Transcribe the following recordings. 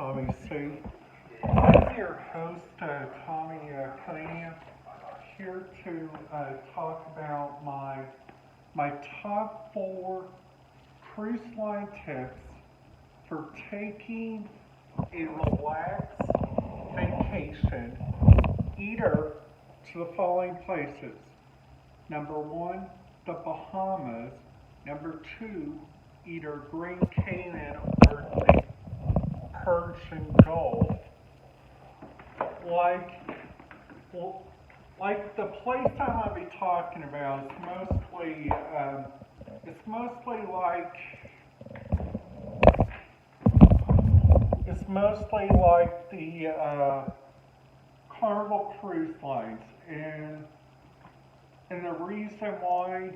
Tommy C. I'm your host, Tommy Cunningham, here to talk about my top 4 cruise line tips for taking a relaxed vacation, either to the following places. Number 1, the Bahamas. Number 2, either Green Canyon or the Persian Gulf. Like the place I'm going to be talking about is mostly like the Carnival Cruise Lines, and the reason why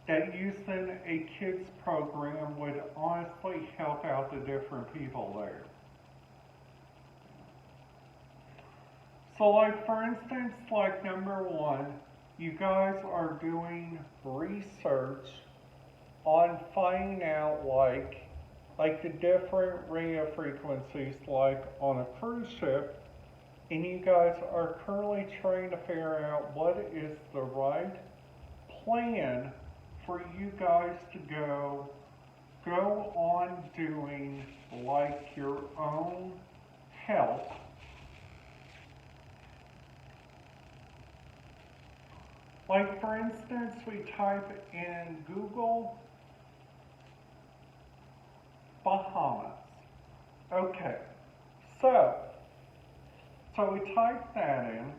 that using a kids program would honestly help out the different people there. So like for instance, like number 1, you guys are doing research on finding out like the different radio frequencies like on a cruise ship, and you guys are currently trying to figure out what is the right plan for you guys to go on doing like your own health. Like for instance, we type in Google Bahamas. Okay, so we type that in.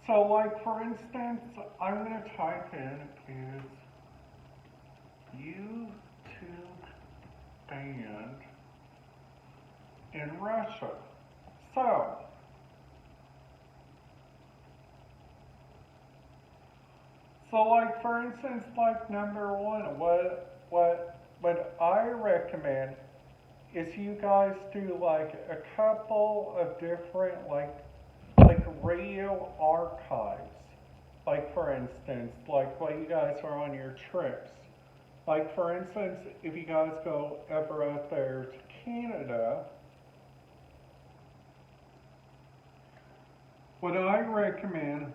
So like for instance, I'm going to type in is YouTube band in Russia. So like for instance, like number 1, what I recommend is you guys do like a couple of different like radio archives. Like for instance, like while you guys are on your trips. Like for instance, if you guys go ever out there to Canada, what I recommend,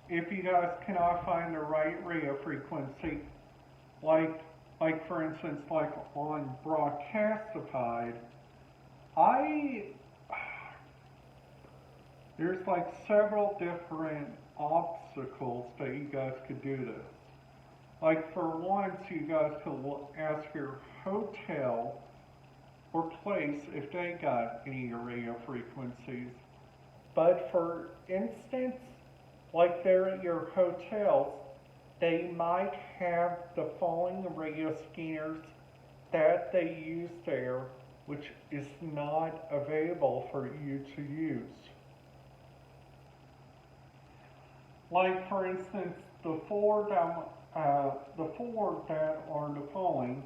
if you guys cannot find the right radio frequency, like for instance, like on Broadcastified, there's like several different obstacles that you guys could do this. Like for one, so you guys could ask your hotel or place if they got any radio frequencies. But for instance, like they're at your hotels, they might have the following radio scanners that they use there, which is not available for you to use. Like for instance, the four that are the following.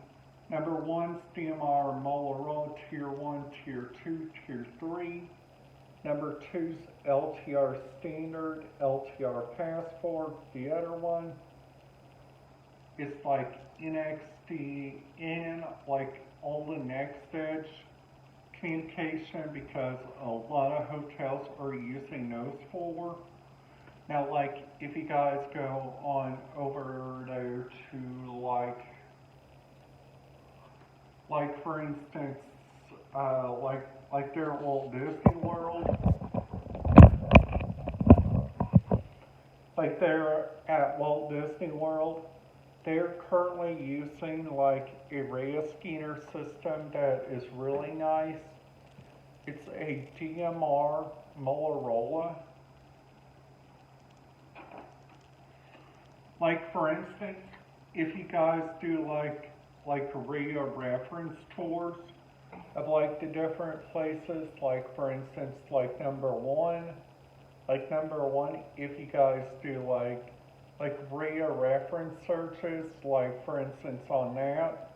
Number 1, DMR Motorola Tier 1, Tier 2, Tier 3. Number 2 is LTR Standard, LTR Passport. The other one is like NXDN, like all the next edge communication, because a lot of hotels are using those for. Now, like if you guys go on over there to like for instance, like they're at Walt Disney World. Like they're at Walt Disney World, they're currently using like a radio scanner system that is really nice. It's a DMR Motorola. Like for instance, if you guys do like radio reference tours of like the different places, like for instance, like number one, if you guys do like radio reference searches, like for instance on that,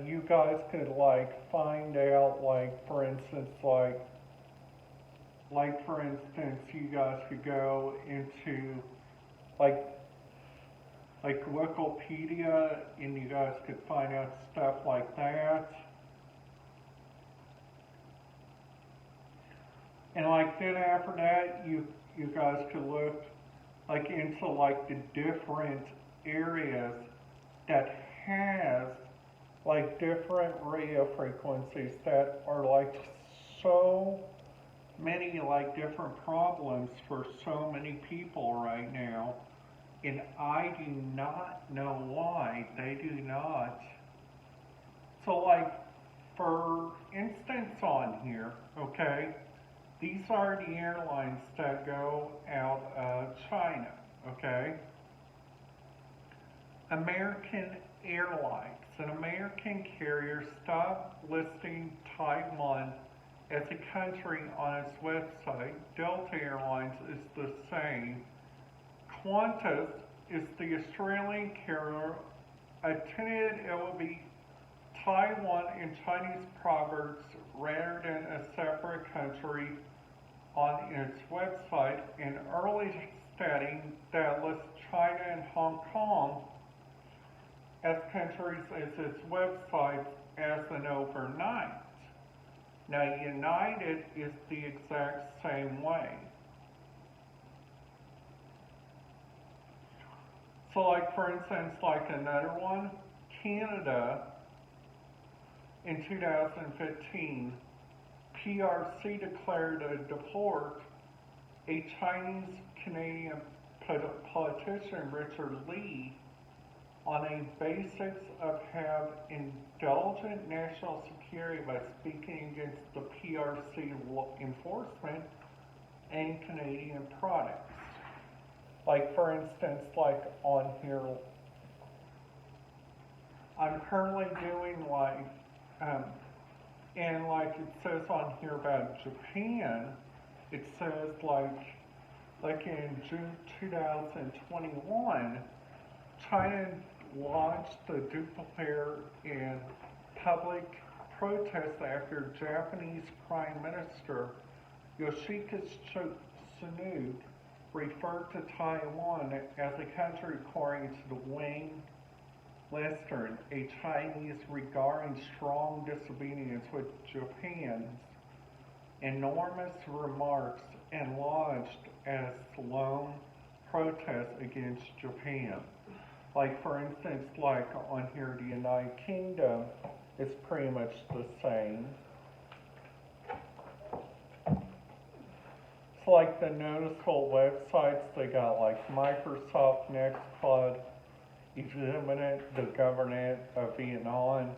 you guys could like find out like for instance you guys could go into like Wikipedia, and you guys could find out stuff like that. And like then after that, you guys could look like into like the different areas that has like different radio frequencies that are like so many like different problems for so many people right now. And I do not know why they do not. So like for instance on here, okay, these are the airlines that go out of China, okay? American Airlines, an American carrier, stopped listing Taiwan as a country on its website. Delta Airlines is the same. Qantas is the Australian carrier. Attended it will be Taiwan in Chinese proverbs rather than a separate country on its website. An early study that lists China and Hong Kong as countries as its website as an overnight. Now, United is the exact same way. So, like for instance, like another one, Canada in 2015, PRC declared to deport a Chinese Canadian politician, Richard Lee, on a basis of have indulgent national security by speaking against the PRC enforcement and Canadian products. Like for instance, like on here, I'm currently doing like, and like it says on here about Japan, it says like in June 2021, China launched the duplicator in public protest after Japanese Prime Minister Yoshihide Suga referred to Taiwan as a country according to the Wing Western, a Chinese regarding strong disobedience with Japan's enormous remarks and launched as lone protest against Japan. Like for instance, like on here, the United Kingdom is pretty much the same. It's like the noticeable websites, they got like Microsoft, Nextcloud, Exhibited, the government of Vietnam,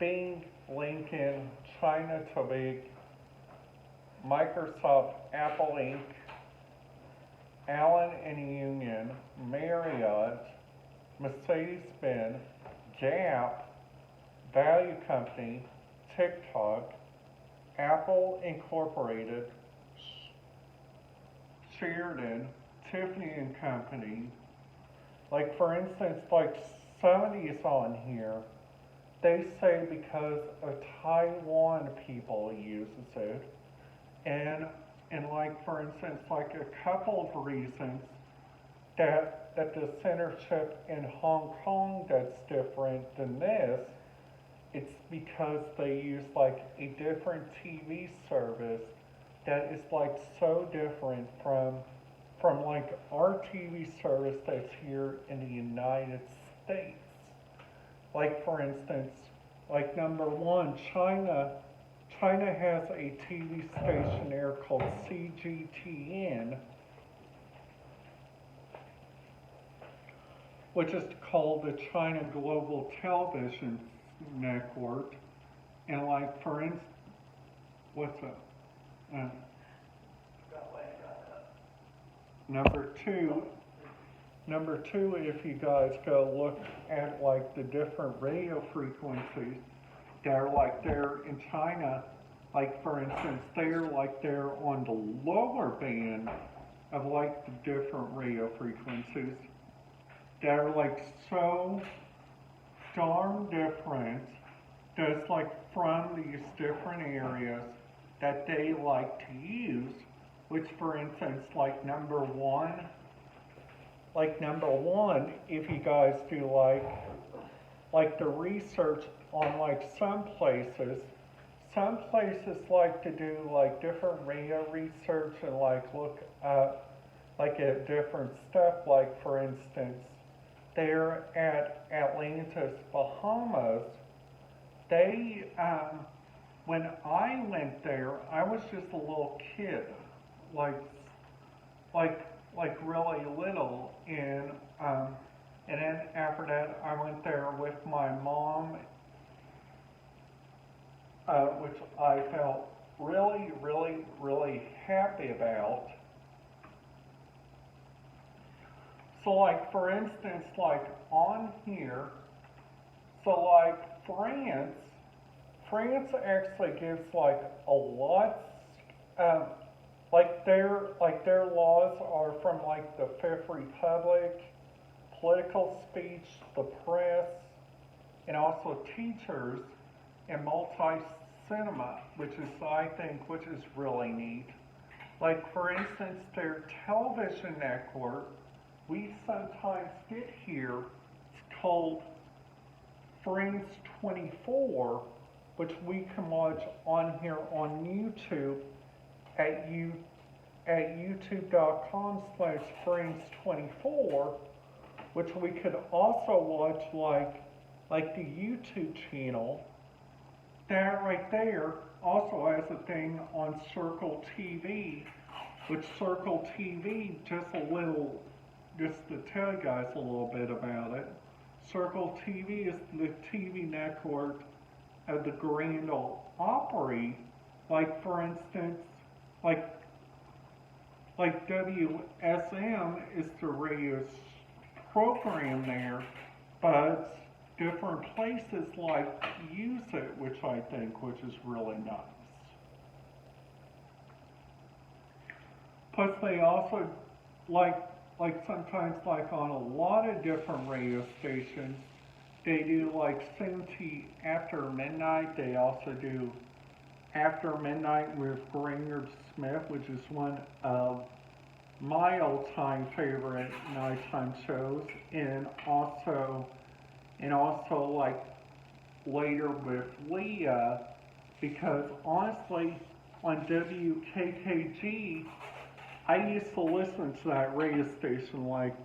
Bing, Lincoln, China Topic, Microsoft, Apple Inc., Allen and Union, Marriott, Mercedes-Benz, Gap, Value Company, TikTok, Apple Incorporated, Sheridan, Tiffany and Company. Like for instance, like some of these on here, they say because a Taiwan people uses it, and like for instance, like a couple of reasons that the censorship in Hong Kong that's different than this, it's because they use like a different TV service that is like so different from like our TV service that's here in the United States. Like for instance, like number one, China has a TV station there called CGTN, which is called the China Global Television Network. And like for instance, what's up? Number two, if you guys go look at like the different radio frequencies that are like there in China, like for instance, they're on the lower band of like the different radio frequencies that are like so darn different that it's like from these different areas that they like to use, which for instance, like number one, if you guys do like the research on like some places, some places like to do like different radio research and like look up like at different stuff. Like for instance, there at Atlantis, Bahamas, they when I went there, I was just a little kid, like like really little, and then after that, I went there with my mom, which I felt really, really, really happy about. So like for instance, like on here, so like France actually gives like a lot, um, like their laws are from like the Fifth Republic, political speech, the press, and also teachers, and multi-cinema, which is I think which is really neat. Like for instance, their television network we sometimes get here, it's called France 24, which we can watch on here on YouTube at youtube.com/France24, which we could also watch like the YouTube channel. That right there also has a thing on Circle TV, which Circle TV, just to tell you guys a little bit about it, Circle TV is the TV network of the Grand Ole Opry. Like for instance, like WSM is the radio program there, but different places like use it, which I think which is really nice. Plus they also like sometimes like on a lot of different radio stations, they do like Cincy After Midnight. They also do After Midnight with Granger Smith, which is one of my all-time favorite nighttime shows, and also like later with Leah, because honestly on WKKG I used to listen to that radio station like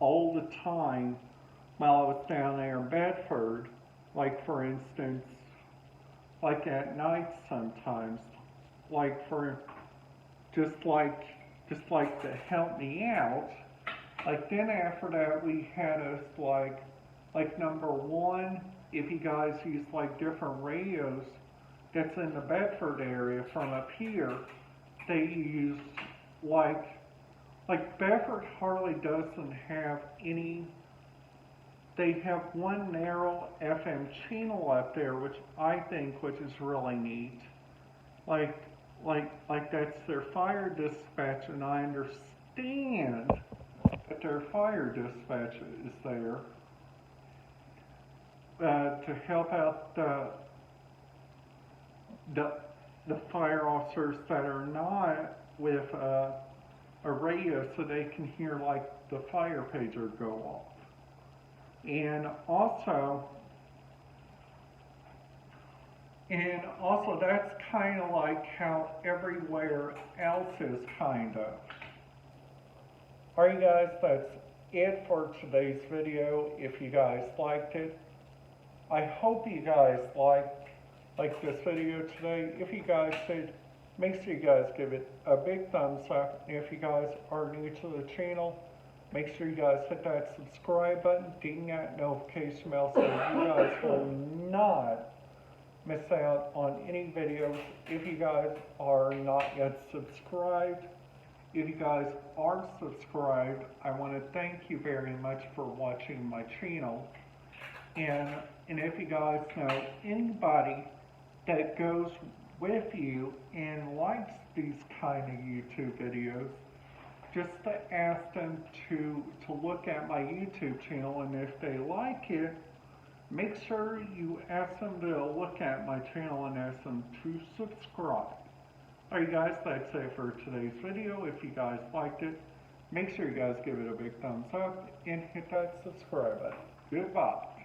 all the time while I was down there in Bedford. Like for instance, like at night sometimes, like for just like to help me out. Like then after that we had us like number one, if you guys use like different radios that's in the Bedford area from up here, they use like Bedford hardly doesn't have any. They have one narrow FM channel up there, which I think which is really neat. Like that's their fire dispatch, and I understand that their fire dispatch is there to help out the fire officers that are not with a radio, so they can hear like the fire pager go off. And also that's kind of like how everywhere else is kind of. Alright guys, that's it for today's video. If you guys liked it, I hope you guys like this video today. If you guys did, make sure you guys give it a big thumbs up. And if you guys are new to the channel, make sure you guys hit that subscribe button, ding that notification bell, so you guys will not miss out on any videos. If you guys are not yet subscribed, if you guys are subscribed, I want to thank you very much for watching my channel. And if you guys know anybody that goes with you and likes these kind of YouTube videos, just to ask them to look at my YouTube channel, and if they like it, make sure you ask them to look at my channel and ask them to subscribe. Alright guys, that's it for today's video. If you guys liked it, make sure you guys give it a big thumbs up and hit that subscribe button. Goodbye.